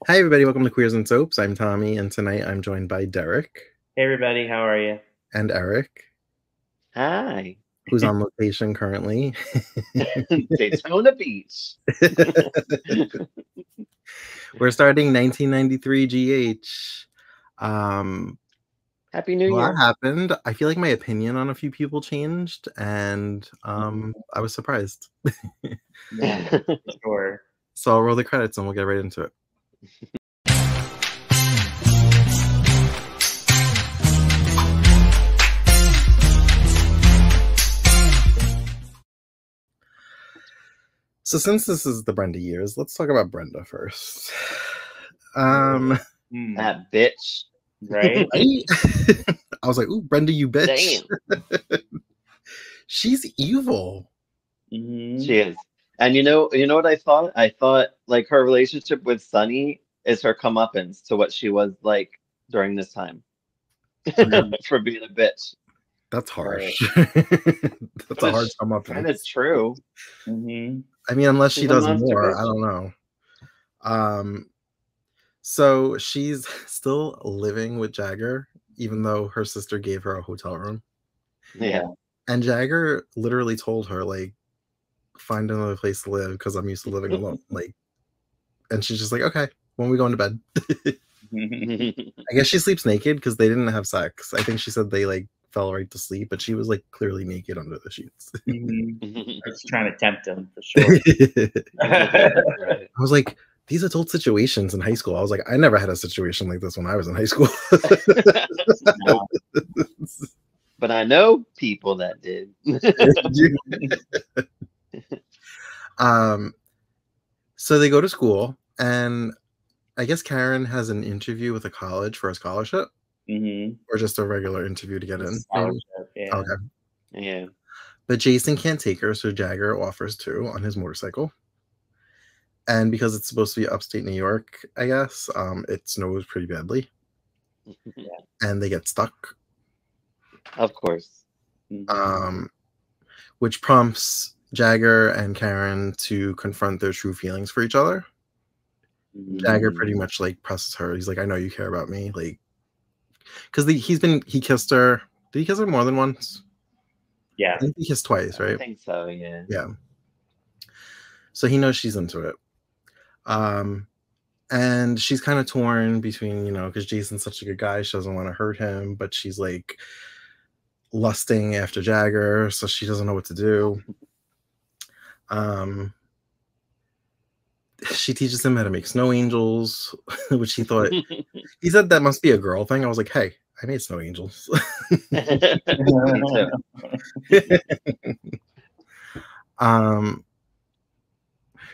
Hi, everybody. Welcome to Queers and Soaps. I'm Tommy, and tonight I'm joined by Derek Hey everybody, how are you? and Eric, Hi. who's on location currently. Daytona Beach. We're starting 1993 GH. Um, Happy New a lot Year. happened. I feel like my opinion on a few people changed, and I was surprised. Yeah, sure. So I'll roll the credits and we'll get right into it. So since this is the Brenda years, let's talk about Brenda first. That bitch. Right? I was like, "Ooh, Brenda, you bitch!" Damn. She's evil. She is. And you know what I thought? I thought like her relationship with Sunny is her comeuppance to what she was like during this time. For being a bitch. That's harsh. Right. That's a hard sum up. Kind of true. I mean, unless she She's a does monster more, bitch. I don't know. So she's still living with Jagger, even though her sister gave her a hotel room. Yeah. And Jagger literally told her, like, find another place to live because I'm used to living alone. Like, and she's just like, okay, when we going to bed? I guess she sleeps naked because they didn't have sex. I think she said they like fell right to sleep, but she was like clearly naked under the sheets. I was trying to tempt him for sure. Right. I was like, these adult situations in high school. I was like, I never had a situation like this when I was in high school. No. But I know people that did. So they go to school, and I guess Karen has an interview with a college for a scholarship, or just a regular interview to get in. Scholarship, yeah. Okay. Yeah. But Jason can't take her, so Jagger offers to on his motorcycle. And because it's supposed to be upstate New York, I guess, it snows pretty badly. Yeah. And they get stuck. Of course. Which prompts Jagger and Karen to confront their true feelings for each other. Jagger pretty much like presses her. He's like, I know you care about me. Like, because he kissed her. Did he kiss her more than once? Yeah. I think he kissed twice, right? I think so, yeah. Yeah. So he knows she's into it. And she's kind of torn between, because Jason's such a good guy, she doesn't want to hurt him, but she's like lusting after Jagger, so she doesn't know what to do. She teaches him how to make snow angels, which he thought he said that must be a girl thing. I was like, hey, I made snow angels. Me too.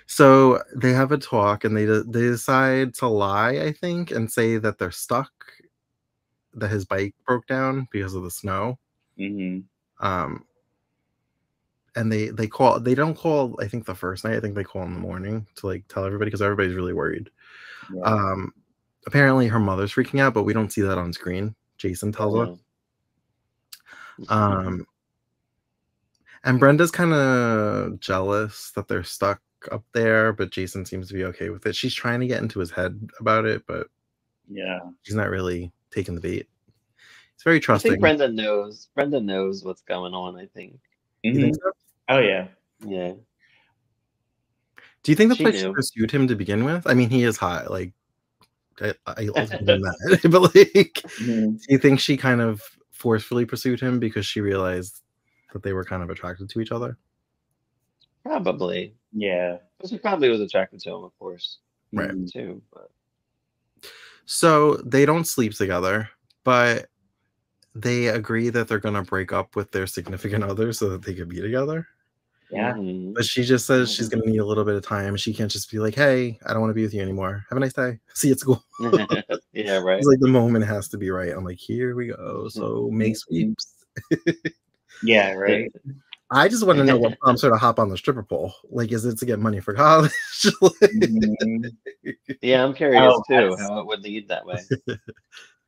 So they have a talk and they decide to lie, I think, and say that they're stuck, that his bike broke down because of the snow. And they don't call, I think, the first night. I think they call in the morning to like tell everybody because everybody's really worried. Yeah. Apparently her mother's freaking out, but we don't see that on screen. Jason tells her. And Brenda's kind of jealous that they're stuck up there, but Jason seems to be okay with it. She's trying to get into his head about it, but yeah, she's not really taking the bait. It's very I trusting. think Brenda knows. Brenda knows what's going on, I think. You think so? Oh yeah. Yeah. Do you think that's She why knew. she pursued him to begin with? I mean, he is hot. Like, I'll give him that. But like, do you think she kind of forcefully pursued him because she realized that they were kind of attracted to each other? Probably. Yeah. But she probably was attracted to him, of course. Right. Too. But. So they don't sleep together, but they agree that they're going to break up with their significant other so that they could be together. Yeah. But she just says she's going to need a little bit of time. She can't just be like, hey, I don't want to be with you anymore. Have a nice day. See you at school. Yeah, right. It's like the moment has to be right. I'm like, here we go. So May sweeps. Yeah, right. I just want to know what prompts her to hop on the stripper pole. Like, is it to get money for college? Yeah, I'm curious too how it would lead that way.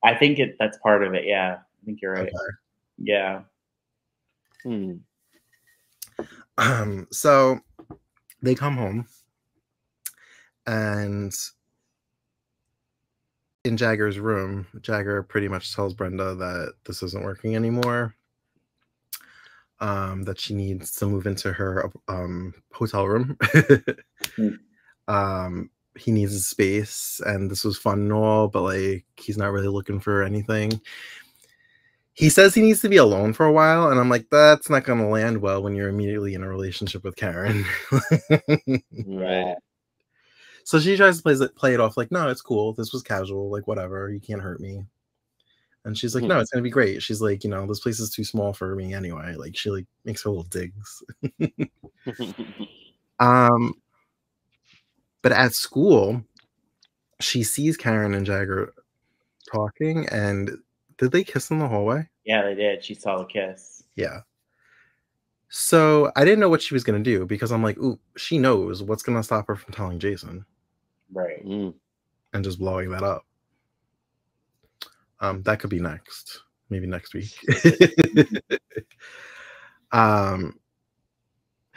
I think that's part of it. Yeah, I think you're right. Okay. Yeah. So they come home and in Jagger's room, Jagger pretty much tells Brenda that this isn't working anymore. That she needs to move into her hotel room. He needs his space, and this was fun and all, but like he's not really looking for anything. He says he needs to be alone for a while, and I'm like, that's not going to land well when you're immediately in a relationship with Karen. Right. So she tries to play it off like, no, it's cool. This was casual, like whatever. You can't hurt me. And she's like, no, it's gonna be great. She's like, this place is too small for me anyway. Like she like makes her little digs. But at school, she sees Karen and Jagger talking, and did they kiss in the hallway? Yeah, they did. She saw the kiss. Yeah. So I didn't know what she was gonna do because I'm like, ooh, she knows what's gonna stop her from telling Jason. Right. And just blowing that up. That could be next. Maybe next week.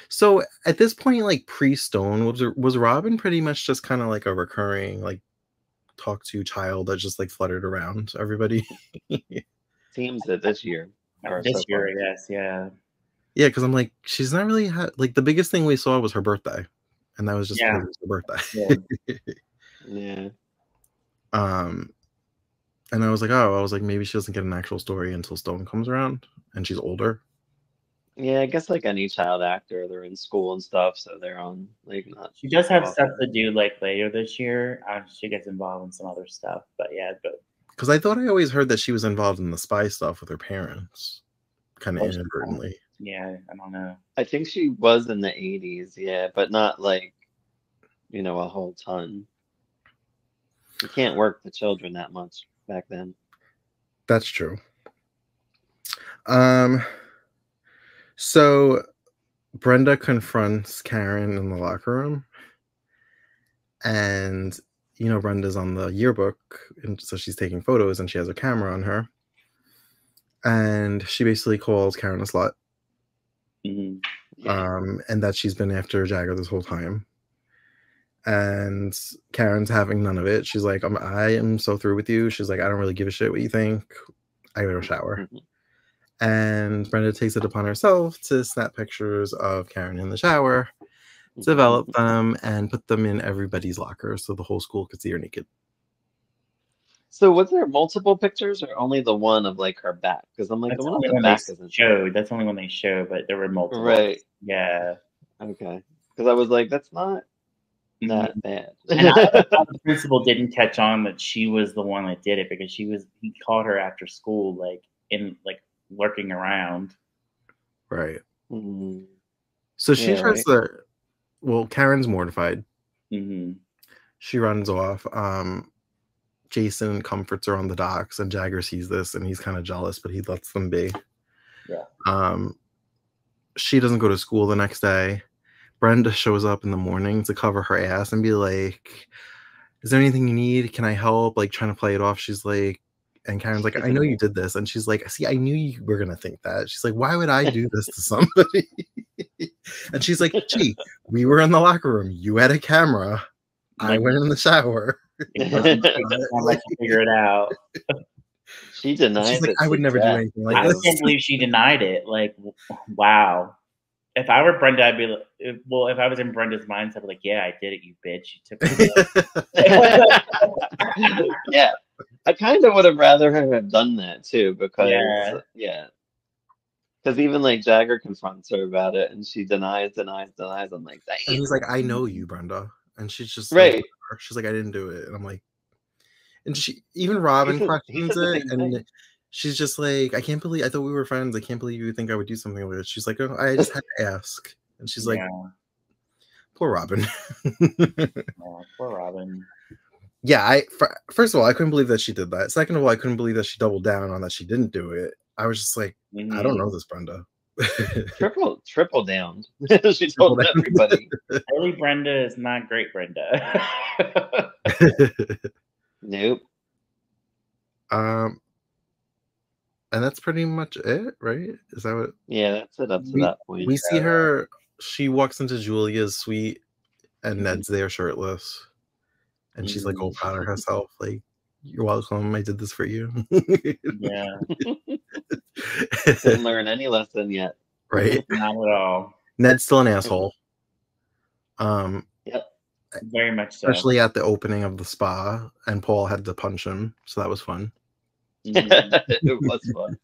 So at this point, like pre-Stone, was Robin pretty much just kind of like a recurring like talk to child that just like fluttered around everybody? Seems that this year. This year, I guess, yeah. Yeah, because I'm like, she's not really like the biggest thing we saw was her birthday, and that was just because it was her birthday. Yeah. And I was like, maybe she doesn't get an actual story until Stone comes around, and she's older. Yeah, I guess like any child actor, they're in school and stuff, so they're on like not. She does have stuff to do like later this year. She gets involved in some other stuff, but yeah, but because I thought I always heard that she was involved in the spy stuff with her parents, kind of inadvertently. Yeah, I don't know. I think she was in the 80s, yeah, but not like a whole ton. You can't work the children that much back then. That's true. So Brenda confronts Karen in the locker room, and Brenda's on the yearbook, and so she's taking photos, and she has a camera on her, and she basically calls Karen a slut, and that she's been after Jagger this whole time. And Karen's having none of it. She's like, I am so through with you. She's like, I don't really give a shit what you think. I gotta shower. And Brenda takes it upon herself to snap pictures of Karen in the shower, develop them, and put them in everybody's locker so the whole school could see her naked. So was there multiple pictures or only the one of like her back? Because I'm like, that's the one only of the when back they isn't showed. That's only when they showed, but there were multiple. Right. Yeah. Okay. Because I was like, that's not that bad. And I thought the principal didn't catch on that she was the one that did it because he caught her after school, like lurking around. Right. So she tries to. Well, Karen's mortified. She runs off. Jason comforts her on the docks, and Jagger sees this, and he's kind of jealous, but he lets them be. Yeah. She doesn't go to school the next day. Brenda shows up in the morning to cover her ass and be like, is there anything you need? Can I help? Like, trying to play it off. She's like, and Karen's like, I know you did this. And she's like, see, I knew you were going to think that. She's like, why would I do this to somebody? And she's like, gee, we were in the locker room. You had a camera. I went in the shower. I'll let you figure it out. She denied She's like, I would never do anything like I this. can't believe she denied it. Like, wow. If I were Brenda, I'd be like, if I was in Brenda's mindset, I'd be like, yeah, I did it, you bitch. You took it. Yeah. I kind of would have rather her have done that too, because because even like Jagger confronts her about it, and she denies. I'm like, dang. And he's like, I know you, Brenda, and she's just right. Like, she's like, I didn't do it, and I'm like, and even Robin questions it, and she's just like, I can't believe, I thought we were friends. I can't believe you think I would do something like this. She's like, oh, I just had to ask, and she's like, poor Robin. Poor Robin. Yeah, first of all, I couldn't believe that she did that. Second of all, I couldn't believe that she doubled down on that she didn't do it. I was just like, I don't know this Brenda. triple down. She told everybody. Early Brenda is not great Brenda. Nope. And that's pretty much it, right? Is that what? Yeah, that's it up to that point. We see her. She walks into Julia's suite, and Ned's there shirtless. And she's like all proud of herself, like, You're welcome. I did this for you. Yeah. Didn't learn any lesson yet. Right? Not at all. Ned's still an asshole. Yep. Very much so. Especially at the opening of the spa, and Paul had to punch him, so that was fun. It was fun.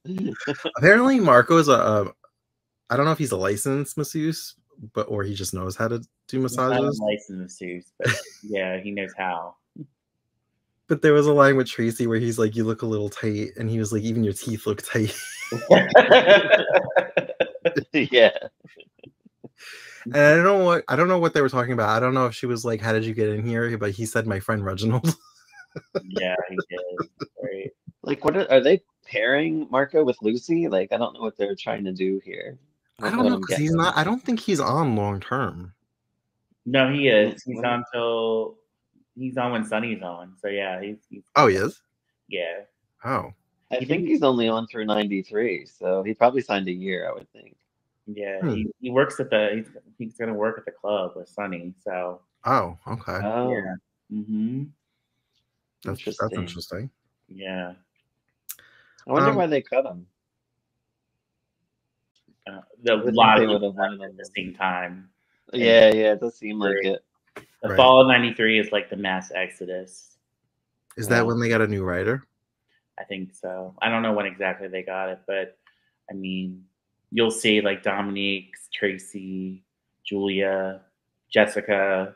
Apparently, Marco is I don't know if he's a licensed masseuse, or he just knows how to do massages. He's not a licensed masseuse, but yeah, he knows how. But there was a line with Tracy where he's like, "You look a little tight," and he was like, "Even your teeth look tight." Yeah. And I don't know what they were talking about. I don't know if she was like, "How did you get in here?" But he said, "My friend Reginald." Yeah, he did. Right. Like, what are they pairing Marco with Lucy? Like, I don't know what they're trying to do here. I don't know, because he's not. I don't think he's on long term. No, he is. He's on when Sunny's on. So yeah, he's Oh, he is? Yeah. Oh. I think he's only on through 93, so he probably signed a year, I would think. Yeah, he works at the. He's gonna work at the club with Sunny. So. Oh, okay. Oh. Yeah. Mm-hmm. That's interesting. Yeah. I wonder why they cut him. A lot of people at the same time. Yeah, it does seem like it. The fall of '93 is like the mass exodus. Is that when they got a new writer? I think so. I don't know when exactly they got it, but I mean, you'll see like Dominique, Tracy, Julia, Jessica.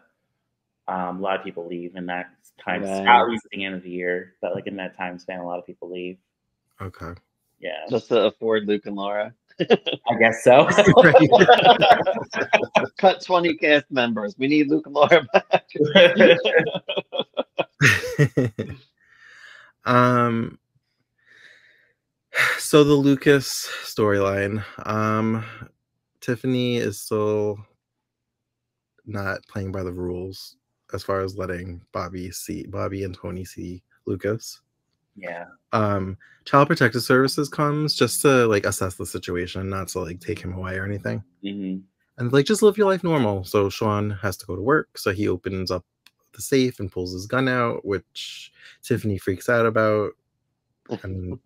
A lot of people leave in that time. Right. At least at the end of the year, but like in that time span, a lot of people leave. Okay. Yeah. Just to afford Luke and Laura. I guess so. Cut 20 cast members. We need Luke and Laura back. So the Lucas storyline. Tiffany is still not playing by the rules as far as letting Bobby and Tony see Lucas. Yeah. Child Protective Services comes just to like assess the situation, not to like take him away or anything. Mm-hmm. And like just live your life normal. So Sean has to go to work, so he opens up the safe and pulls his gun out, which Tiffany freaks out about. And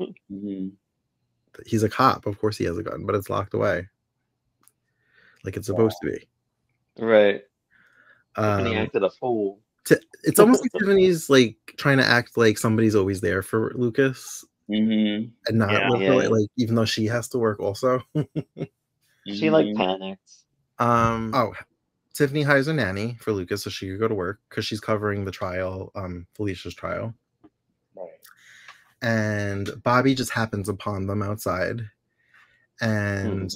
he's a cop, of course he has a gun, but it's locked away, like it's supposed to be. Right. Tiffany acted a fool. It's almost like Tiffany's like trying to act like somebody's always there for Lucas, and not like even though she has to work also. She like panics. Tiffany hires a nanny for Lucas so she could go to work because she's covering the trial, Felicia's trial. Right. And Bobby just happens upon them outside, and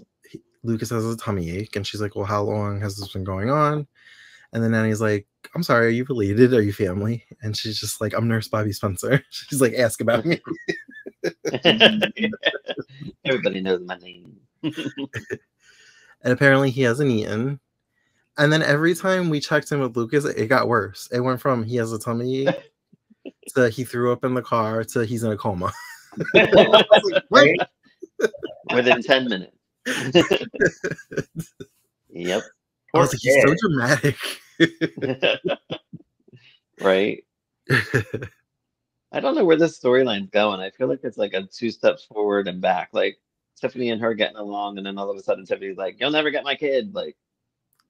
Lucas has a tummy ache, and she's like, "Well, how long has this been going on?" And then nanny's like, "I'm sorry, are you related? Are you family?" And she's just like, "I'm Nurse Bobby Spencer." She's like, "Ask about me." Everybody knows my name. And apparently he hasn't eaten. And then every time we checked in with Lucas, it got worse. It went from he has a tummy ache to he threw up in the car to he's in a coma. Like, within 10 minutes. Yep. I was like, he's so dramatic. Right. I don't know where this storyline's going. I feel like it's like a 2 steps forward and back. Like Tiffany and her getting along, and then all of a sudden Tiffany's like, "You'll never get my kid." Like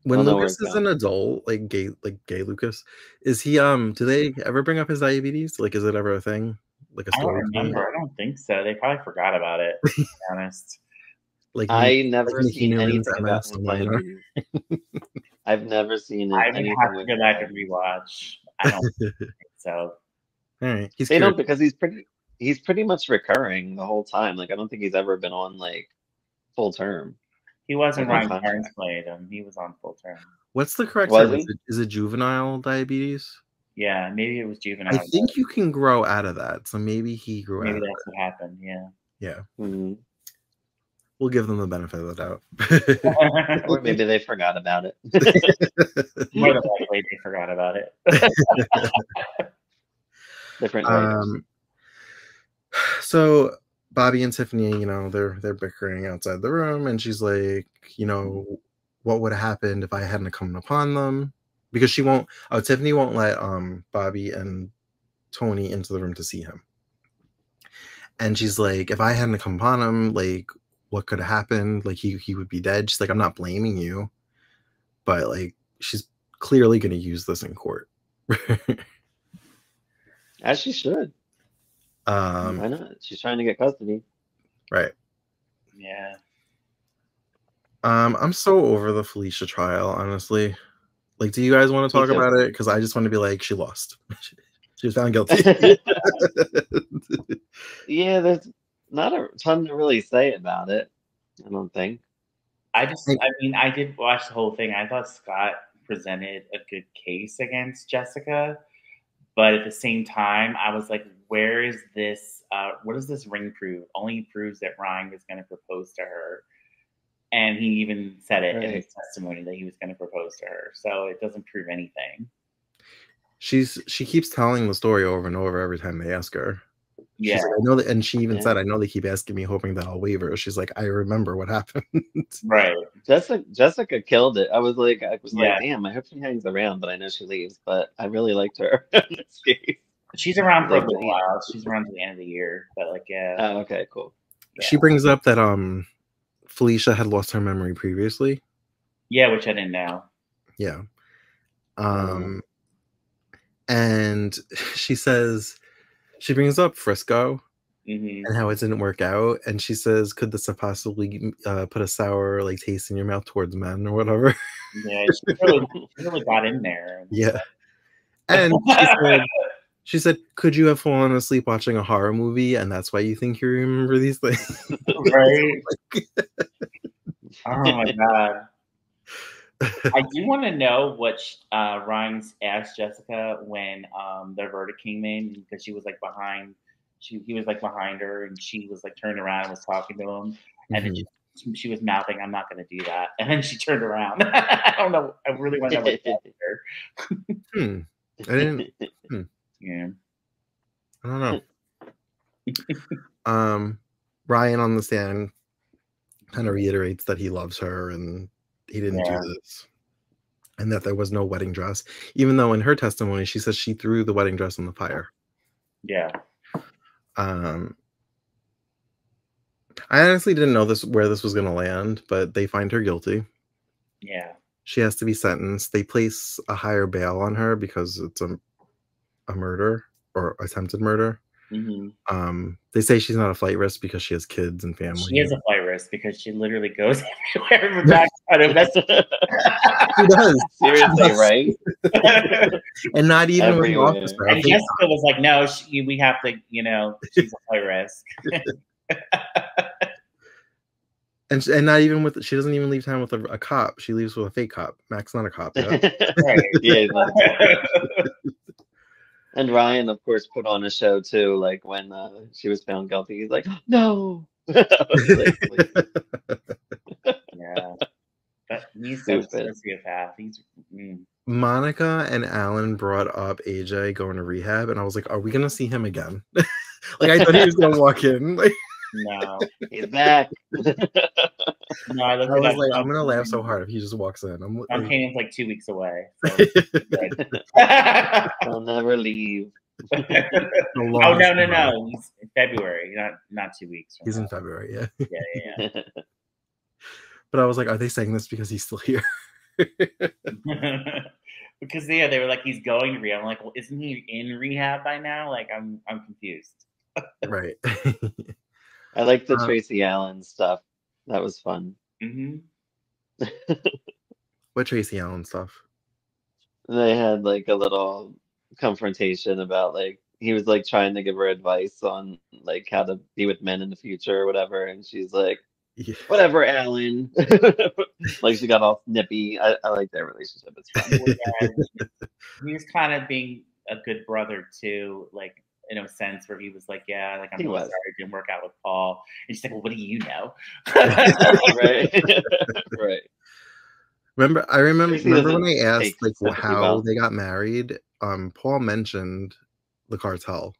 when Lucas is an adult, like gay Lucas, is he do they ever bring up his diabetes? Like, is it ever a thing? Like a story? I don't remember. I don't think so. They probably forgot about it, to be honest. Like I never seen anything about his diabetes. I've never seen it. I would have to go back and rewatch. I don't think so. All right. They don't, because he's pretty much recurring the whole time. Like I don't think he's ever been on like full term. He wasn't. Ryan Carnes played him. He was on full term. What's the correct term? Is it juvenile diabetes? Yeah, maybe it was juvenile. I think you can grow out of that. So maybe he grew out of that. Maybe that's what happened. Yeah. Yeah. Mm-hmm. We'll give them the benefit of the doubt. Or maybe they forgot about it. More than likely they forgot about it. Different So Bobby and Tiffany, you know, they're bickering outside the room, and she's like, you know, what would have happened if I hadn't come upon them? Because Tiffany won't let Bobby and Tony into the room to see him. And she's like, if I hadn't come upon him, like, what could have happened? Like, he would be dead. She's like, I'm not blaming you. But, like, she's clearly going to use this in court. As she should. Why not? She's trying to get custody. Right. Yeah. I'm so over the Felicia trial, honestly. Like, do you guys want to talk about it? Because I just want to be like, she lost. She was found guilty. Yeah, there's not a ton to really say about it, I don't think. I mean, I did watch the whole thing. I thought Scott presented a good case against Jessica. But at the same time, I was like, where is this? What does this ring prove? Only proves that Ryan was going to propose to her. And he even said it in his testimony that he was going to propose to her. So it doesn't prove anything. She keeps telling the story over and over every time they ask her. Yeah. She's like, I know that, and she even said, I know they keep asking me, hoping that I'll waver. She's like, I remember what happened. Right. Jessica killed it. I was like, damn, I hope she hangs around, but I know she leaves. But I really liked her in this case. She's around for a little while. She's around to the end of the year. But like, yeah. Oh, okay, cool. Yeah. She brings up that Felicia had lost her memory previously. Yeah, which I didn't know. Yeah. And she says, she brings up Frisco and how it didn't work out. And she says, could this have possibly put a sour like taste in your mouth towards men or whatever? Yeah, she really got in there. Yeah. And she said, could you have fallen asleep watching a horror movie and that's why you think you remember these things? Right. Oh my God. I do want to know what Ryan's asked Jessica when the verdict came in, because she was like behind. He was like behind her, and she was like turned around and was talking to him, and then she was mouthing, "I'm not going to do that," and then she turned around. I don't know. I really want to know what her. I didn't. Yeah. I don't know. Ryan on the stand kind of reiterates that he loves her and he didn't do this, and that there was no wedding dress, even though in her testimony she says she threw the wedding dress in the fire. Yeah. I honestly didn't know where this was going to land, but they find her guilty. Yeah. She has to be sentenced. They place a higher bail on her because it's a murder or attempted murder. They say she's not a flight risk because she has kids and family. She is a flight risk because she literally goes everywhere. She does. Seriously, right? And not even with an officer. And Jessica was like, no, we have to, she's a flight risk. And not even with, she doesn't even leave town with a cop. She leaves with a fake cop. Mac's not a cop. Yeah. Right. Yeah. And Ryan, of course, put on a show too. Like when she was found guilty, he's like, "No." Yeah, but he's so sociopath. Monica and Alan brought up AJ going to rehab, and I was like, "Are we gonna see him again?" Like I thought he was gonna walk in. Like, no, he's back. No, I was like, I'm gonna laugh so hard if he just walks in. I'm Canaan's like 2 weeks away. So I'll never leave. Oh no! He's in February, not 2 weeks. He's in February, yeah. Yeah. But I was like, are they saying this because he's still here? Because they were like, he's going to rehab. I'm like, well, isn't he in rehab by now? Like, I'm confused. Right. I like the Tracy Allen stuff. That was fun. What Tracy Allen stuff? They had like a little confrontation about like he was like trying to give her advice on like how to be with men in the future or whatever, and she's like, whatever, Alan. Like she got all snippy. I like their relationship. It's fun. He was kind of being a good brother too, like in a sense where he was like, yeah, like I'm really sorry it didn't work out with Paul. And she's like, well, what do you know? Right. Right. I remember when I asked like how they got married, Paul mentioned the cartel.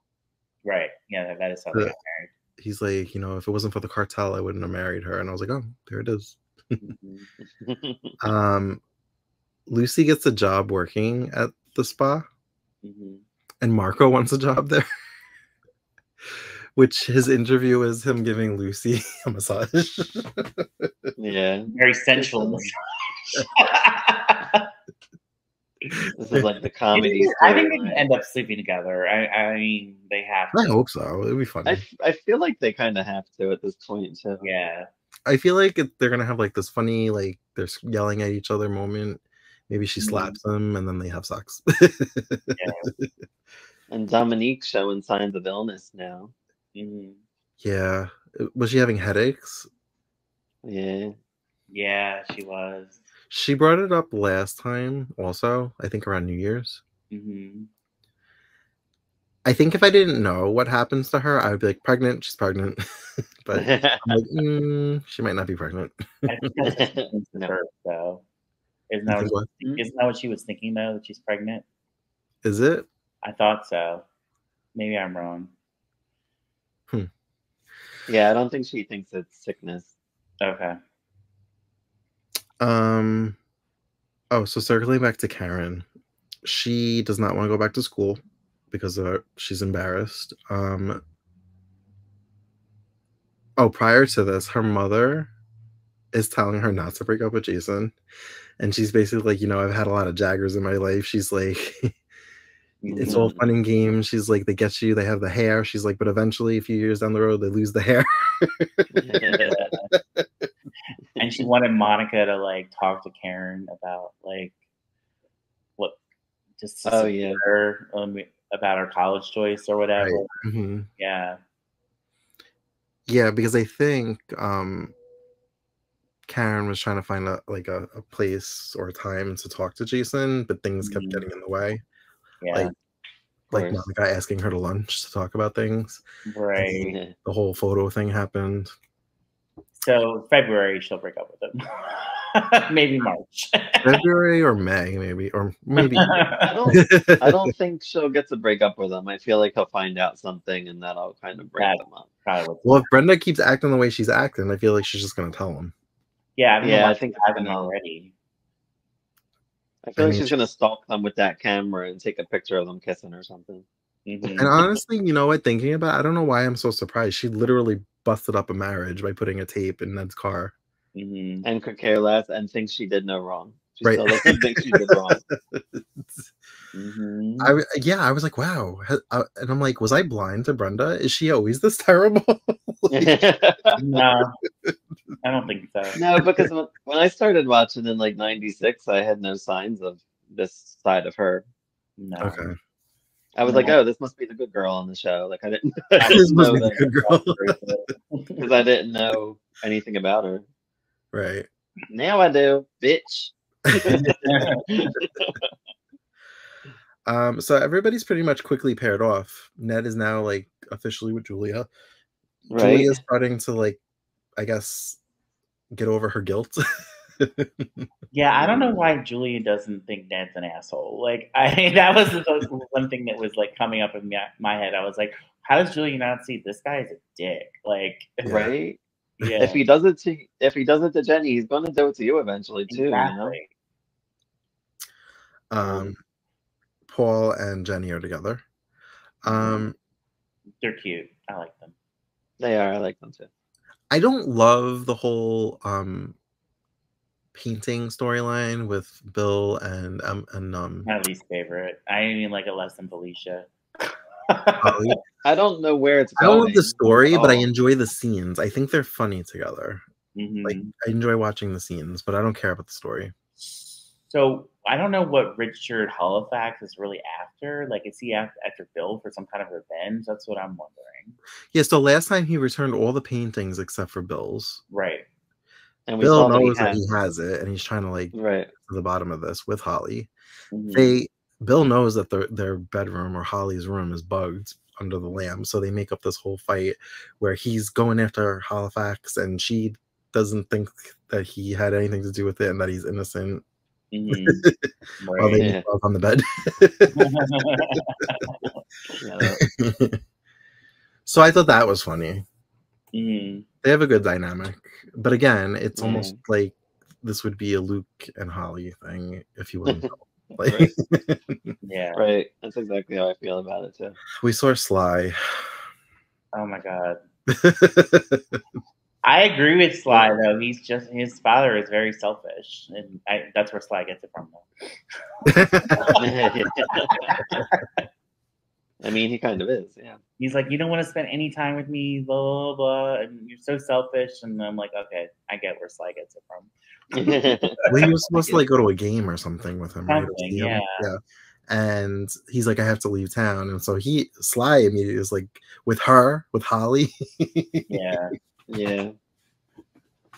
Right. Yeah, that is how they got married. He's like, if it wasn't for the cartel, I wouldn't have married her. And I was like, oh, there it is. Lucy gets a job working at the spa. and Marco wants a job there. Which his interview is him giving Lucy a massage. Yeah. Very sensual. This is like the comedy. I think they can end up sleeping together. I mean, they have to. I hope so. It'd be funny. I feel like they kind of have to at this point too. Yeah. I feel like they're gonna have like this funny, like they're yelling at each other moment. Maybe she slaps him, and then they have sex. Yeah. And Dominique showing signs of illness now. Yeah. Was she having headaches? Yeah. Yeah, she was. She brought it up last time also, I think around New Year's. I think if I didn't know what happens to her, I would be like, pregnant, she's pregnant. But I'm like, she might not be pregnant. I think that's her, though. Isn't that what she was thinking, though, that she's pregnant? Is it? I thought so. Maybe I'm wrong. Yeah, I don't think she thinks it's sickness. Okay. Oh, so circling back to Karen, she does not want to go back to school because she's embarrassed. Prior to this, her mother is telling her not to break up with Jason, and she's basically like, I've had a lot of Jaggers in my life. She's like, it's all fun and games. She's like, they get you, they have the hair. She's like, but eventually, a few years down the road, they lose the hair. And she wanted Monica to like talk to Karen about like what, just her about her college choice or whatever. Right. Yeah, because I think Karen was trying to find a place or a time to talk to Jason, but things kept getting in the way. Yeah, like Monica asking her to lunch to talk about things. Right. The whole photo thing happened. So February she'll break up with him. Maybe March. February or May, maybe. I don't think she'll get to break up with him. I feel like he'll find out something and that'll kind of break them up. Well, if Brenda keeps acting the way she's acting, I feel like she's just gonna tell him. Yeah, I think I haven't already. I feel like she's gonna stalk them with that camera and take a picture of them kissing or something. And honestly, you know what? Thinking about it, I don't know why I'm so surprised. She literally busted up a marriage by putting a tape in Ned's car. And could care less and thinks she did no wrong. She right. still doesn't think she did wrong. I was like, wow. And I'm like, was I blind to Brenda? Is she always this terrible? No, I don't think so. No, because when I started watching in like '96, I had no signs of this side of her. No. Okay. I was like, oh, this must be the good girl on the show. Like I didn't know that good girl. because I didn't know anything about her. Right. Now I do, bitch. So everybody's pretty much quickly paired off. Ned is now like officially with Julia. Right. Julia's starting to like, I guess, get over her guilt. Yeah, I don't know why Julia doesn't think Ned's an asshole. Like, that was the one thing that was like coming up in my head. I was like, how does Julia not see this guy is a dick? Like, right? Yeah. If he does it to Jenny, he's going to do it to you eventually too. Exactly. You know? Paul and Jenny are together. They're cute. I like them. They are. I like them too. I don't love the whole painting storyline with Bill and my least favorite. I even like it less than Felicia. I don't know where it's going. I don't love the story, but I enjoy the scenes. I think they're funny together. Like I enjoy watching the scenes, but I don't care about the story. So I don't know what Richard Halifax is really after. Like, is he after Bill for some kind of revenge? That's what I'm wondering. Yeah, so last time he returned all the paintings except for Bill's. Right. And we Bill knows that he has it, and he's trying to like get to the bottom of this with Holly. Bill knows that their bedroom or Holly's room is bugged under the lamp, so they make up this whole fight where he's going after Halifax, and she doesn't think that he had anything to do with it and that he's innocent. While they make love on the bed. So I thought that was funny. They have a good dynamic, but again, it's almost like this would be a Luke and Holly thing if you wouldn't know. Like, Yeah. Right. That's exactly how I feel about it too. we saw Sly. Oh my god. I agree with Sly though. He's just his father is very selfish, and that's where Sly gets it from. I mean, he kind of is. Yeah. He's like, you don't want to spend any time with me, blah blah blah, and you're so selfish. And I'm like, okay, I get where Sly gets it from. Well, he was supposed to like go to a game or something with him, right? Something, yeah. And he's like, I have to leave town, and so Sly immediately is like with Holly. Yeah. Yeah.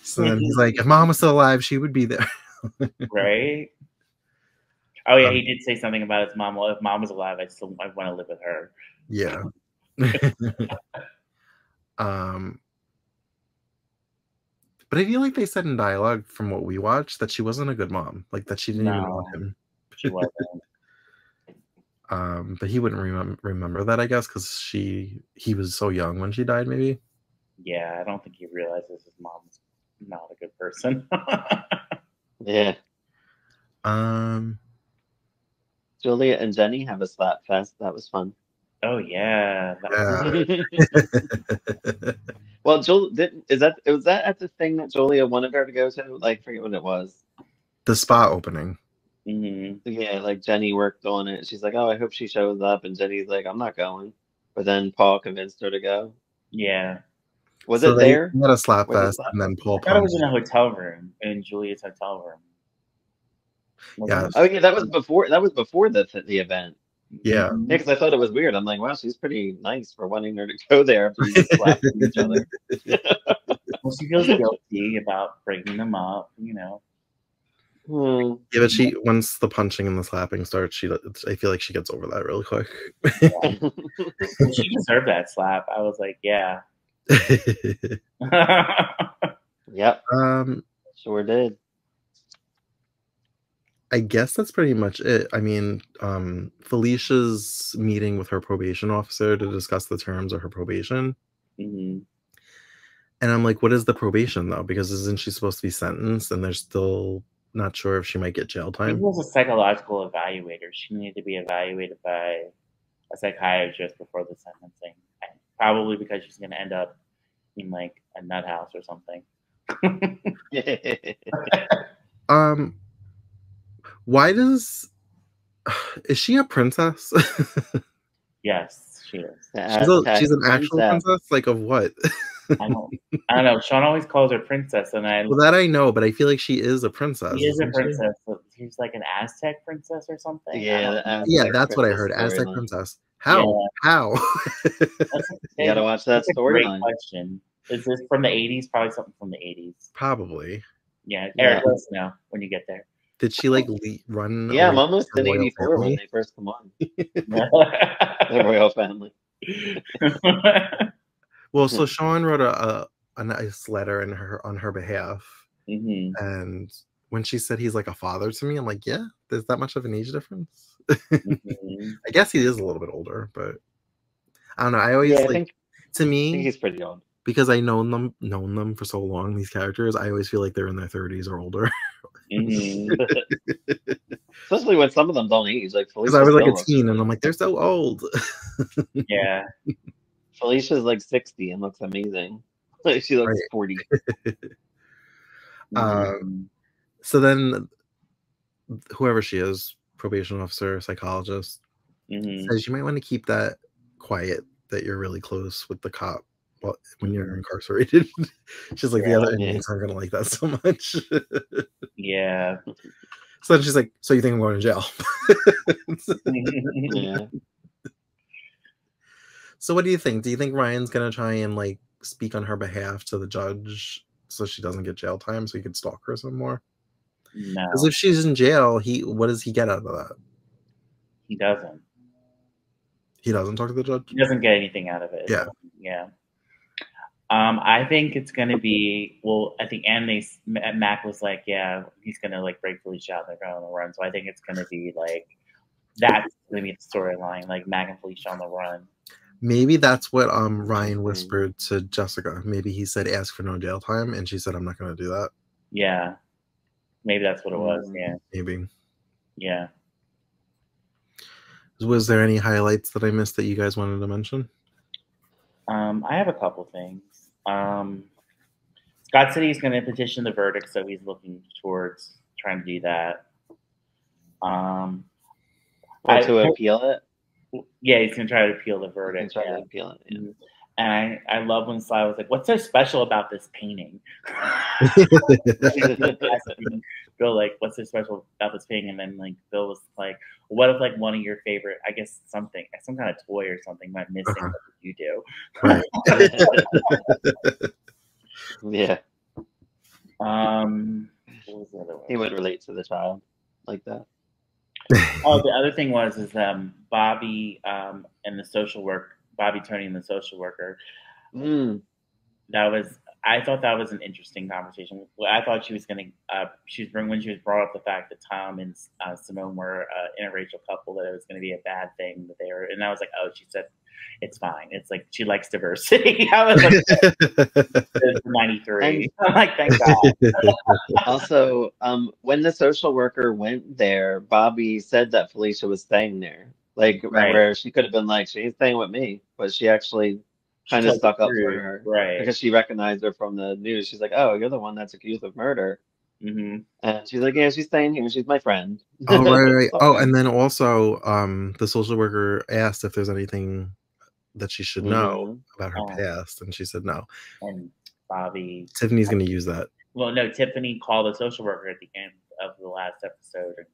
So then he's like, if Mom was still alive, she would be there. Right. Oh yeah, he did say something about his mom. Well, if Mom was alive, I want to live with her. Yeah. But I feel like they said in dialogue from what we watched that she wasn't a good mom, like that she didn't even want him. She wasn't. But he wouldn't remember that, I guess, because he was so young when she died, maybe. Yeah, I don't think he realizes his mom's not a good person. Yeah. Julia and Jenny have a slap fest. That was fun. Oh yeah. Well, was that at the thing that Julia wanted her to go to? Like, forget what it was. The spa opening. Mm-hmm. Yeah, like Jenny worked on it. She's like, "Oh, I hope she shows up," and Jenny's like, "I'm not going." But then Paul convinced her to go. Yeah. Was it there? They had a slap fest, and then Paul. I thought it was in a hotel room, in Julia's hotel room. Yeah. Oh yeah, that was before the event. Yeah. Because I thought it was weird. I'm like, wow, she's pretty nice for wanting her to go there after you slapped each other. Well, she feels guilty about breaking them up, you know. Yeah, but once the punching and the slapping starts, I feel like she gets over that really quick. Yeah. She deserved that slap. I was like, yeah. Yep. Sure did. I guess that's pretty much it. I mean, Felicia's meeting with her probation officer to discuss the terms of her probation. Mm-hmm. And I'm like, what is the probation, though? Because isn't she supposed to be sentenced? And they're still not sure if she might get jail time. She was a psychological evaluator. She needed to be evaluated by a psychiatrist before the sentencing. And probably because she's going to end up in, like, a nut house or something. Why is she a princess? Yes, she is. She's an actual princess? Like, of what? I don't know. Sean always calls her princess, and well, that I know, but I feel like she is a princess. She is a princess. She's like an Aztec princess or something. Yeah, that's what I heard. Aztec princess. How? Yeah. How? You gotta watch that storyline. Great question. Is this from the 80s? Probably something from the 80s. Probably. Yeah, Eric, let us know when you get there. Did she like run? Yeah, I'm almost in 84 when they first come on. The royal family. Well, so Sean wrote a nice letter on her behalf, and when she said he's like a father to me, I'm like, yeah, there's that much of an age difference. I guess he is a little bit older, but I don't know. I always to me, I think he's pretty old because I known them for so long. These characters, I always feel like they're in their 30s or older. Especially when some of them don't age. Like Felicia, I was like a teen, and I'm like, they're so old. Yeah. Felicia's like 60 and looks amazing. Like she looks 40. So then, whoever she is, probation officer, psychologist, says you might want to keep that quiet. That you're really close with the cop when you're incarcerated. She's like, the other inmates aren't gonna like that so much. Yeah. So then she's like, so you think I'm going to jail? Yeah. So what do you think? Do you think Ryan's gonna try and like speak on her behalf to the judge so she doesn't get jail time so he can stalk her some more? No. Because if she's in jail, what does he get out of that? He doesn't. He doesn't talk to the judge? He doesn't get anything out of it. Yeah. Yeah. I think it's going to be, I think Mac was like, yeah, he's going to like break Felicia out and they're going on the run. So I think it's going to be like, that's going to be the storyline, like Mac and Felicia on the run. Maybe that's what Ryan whispered to Jessica. Maybe he said, ask for no jail time. And she said, I'm not going to do that. Yeah. Maybe that's what it was. Yeah. Maybe. Yeah. Was there any highlights that I missed that you guys wanted to mention? I have a couple things. Scott said he's going to petition the verdict, so he's looking towards trying to do that. Or to appeal it? Yeah, he's going to try to appeal the He's verdict. trying to appeal it. Yeah. And I love when Sly was like, "What's so special about this painting?" Bill like, "What's so special about this painting?" And then like Bill was like, "What if like one of your favorite, I guess some kind of toy or something went missing? What would you do?" Right. Yeah. What was the other one? He would relate to the child like that. Oh, the other thing was Bobby and the social work. Bobby, Tony, and the social worker. I thought that was an interesting conversation. I thought she was going to, when she was brought up the fact that Tom and Simone were an interracial couple, that it was going to be a bad thing that they were, and I was like, oh, she said, it's fine. It's like, she likes diversity. I was like, 93. I'm like, thank God. Also, when the social worker went there, Bobby said that Felicia was staying there. Like, where she could have been like, she's staying with me, but she actually kind of stuck up for her, right? Because she recognized her from the news. She's like, "Oh, you're the one that's accused of murder." Mm-hmm. And she's like, "Yeah, she's staying here. She's my friend." Oh, right. Oh, and then also, the social worker asked if there's anything that she should know about her past, and she said no. And Bobby, Tiffany's going to use that. Well, no, Tiffany called the social worker at the end of the last episode and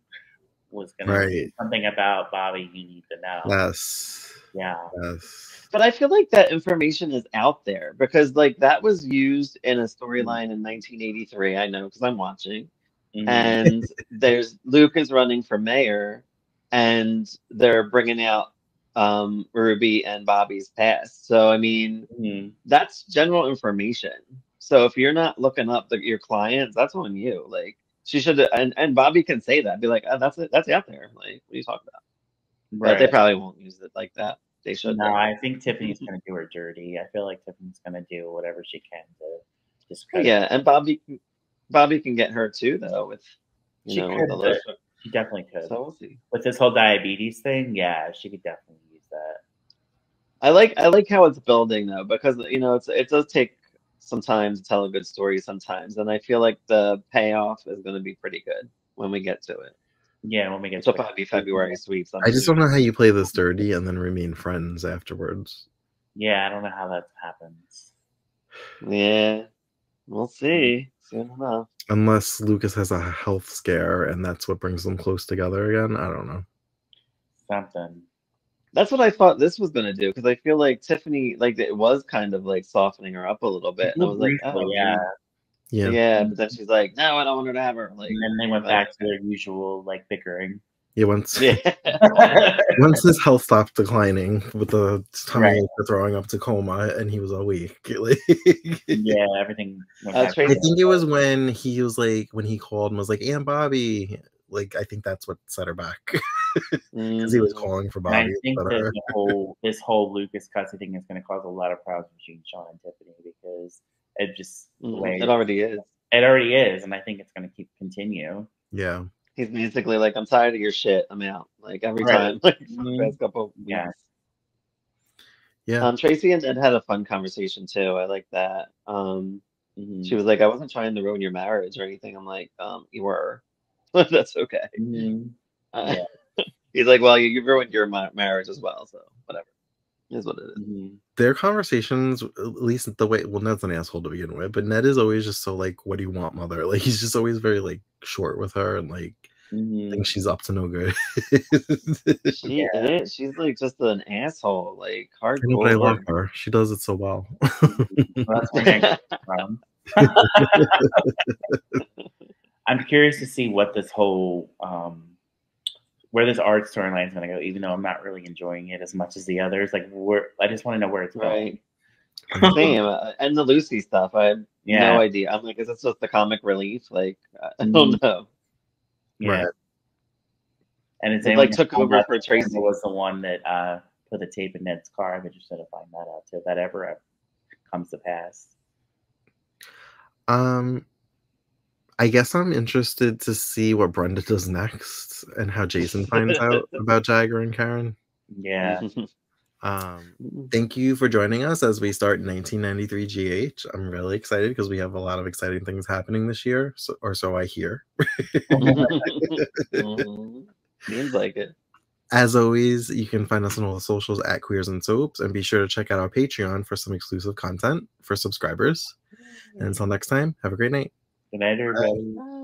was going to say something about Bobby you need to know. Yes. Yeah. Yes. But I feel like that information is out there because, like, that was used in a storyline in 1983. I know because I'm watching. And there's Luke is running for mayor, and they're bringing out Ruby and Bobby's past. So I mean, that's general information. So if you're not looking up your clients, that's on you. Like she should, and Bobby can say that, be like, oh, that's it, that's out there. Like, what are you talking about? But they probably won't use it like that. They should. No, I think Tiffany's going to do her dirty. I feel like Tiffany's going to do whatever she can to discredit. Yeah, and Bobby can get her too, though. With she definitely could. So we'll see. With this whole diabetes thing, yeah, she could definitely use that. I like how it's building though, because it does take some time to tell a good story sometimes, and I feel like the payoff is going to be pretty good when we get to it. Yeah, when we get to it. It'll probably be February sweeps. I just don't know how you play this dirty and then remain friends afterwards. Yeah, I don't know how that happens. Yeah, we'll see soon enough. Unless Lucas has a health scare and that's what brings them close together again. I don't know. Something. That's what I thought this was going to do, because I feel like Tiffany, like, it was kind of like softening her up a little bit. And I was like, oh, yeah. But then she's like, no, I don't want her to have her. Like, and then they went back to their usual like bickering. Yeah, once his health stopped declining with the tummy throwing up Tacoma, and he was all weak. Yeah, everything. I think it was when he was like, when he called and was like, "Aunt Bobby." Like, I think that's what set her back, because he was calling for Bobby. And I think that this whole Lucas Cussy thing is going to cause a lot of problems between Sean and Tiffany, because it just it already is. It already is, and I think it's going to continue. Yeah. He's basically like, I'm tired of your shit. I'm out. Like every time, like for the past couple of weeks. Yeah. Tracy and Ed had a fun conversation too. I like that. She was like, I wasn't trying to ruin your marriage or anything. I'm like, you were. That's okay. He's like, well, you ruined your marriage as well. So whatever. Is what it is. Their conversations, at least the way, well, Ned's an asshole to begin with, but Ned is always just so like, what do you want, mother? Like, he's just always very like short with her and like thinks she's up to no good. She's like just an asshole, like hardcore. But I love her. She does it so well. That's where from. I'm curious to see what this whole where this art storyline is going to go, even though I'm not really enjoying it as much as the others. Like, I just want to know where it's going. Same. And the Lucy stuff, I have no idea. I'm like, is this just the comic relief? Like, I don't know. Yeah. Right. And it's like took over for Tracy. Was the one that put the tape in Ned's car. I'm interested to find that out too. If that ever comes to pass. I guess I'm interested to see what Brenda does next and how Jason finds out about Jagger and Karen. Yeah. Thank you for joining us as we start 1993 GH. I'm really excited because we have a lot of exciting things happening this year, or so I hear. Seems like it. As always, you can find us on all the socials at Queers and Soaps, and be sure to check out our Patreon for some exclusive content for subscribers. And until next time, have a great night. Good night, everybody. Bye.